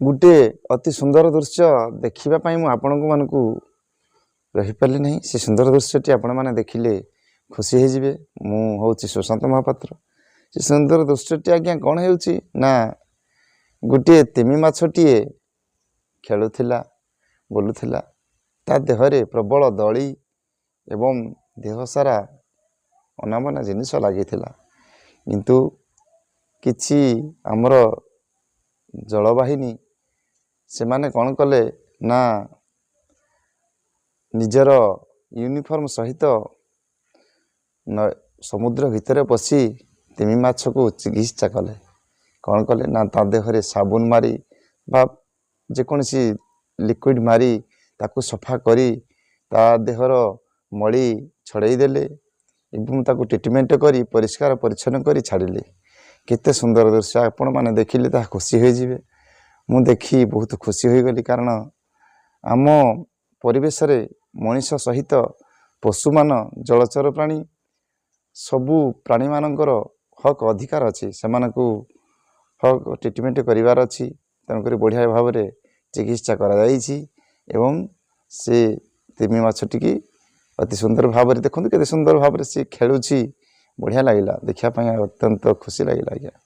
गोटे अति सुंदर दृश्य देखा आपण मानू रहीपारे ना से सुंदर दृश्यटी आपण मैंने देखिले खुशी होजे। मुझे सुशांत महापात्र। से सुंदर दृश्यटी आज्ञा कौन होना गोटे तिमी माछटीए खेलुला बुलूला ता देहरे प्रबल दली एवं देह सारा अनामना जिनिस लगी किंतु किछि आमर जलवाहिनी से माने कौन कले ना निजर यूनिफॉर्म सहित समुद्र भितर पशि तिमी माछ को चिकित्सा कले। कौन कले ना ता देहरे साबुन मारी बा जेकोसी लिक्विड मारी ताकू सफा करी ता देहर मली छड़ाई देले एवं ताकू ट्रीटमेंट करी परिष्कार परिच्छन्न करी छाड़िले। केते सुंदर दृश्य आपण माने देखिले ता खुशी हो जिवे। मु देखी बहुत खुशी हो गली कारण आम परिवेश रे मनीष सहित पशु मान जलचर प्राणी सबु प्राणी मानकर हक अधिकार अच्छी से हक ट्रीटमेंट करिवार अच्छी तेणुक बढ़िया भाव में चिकित्सा एवं से तिमी माछटी की अति सुंदर भाव में देखते केते सुंदर भाव में सी खेलुची बढ़िया लगिला देखापी अत्यंत खुशी लगिला।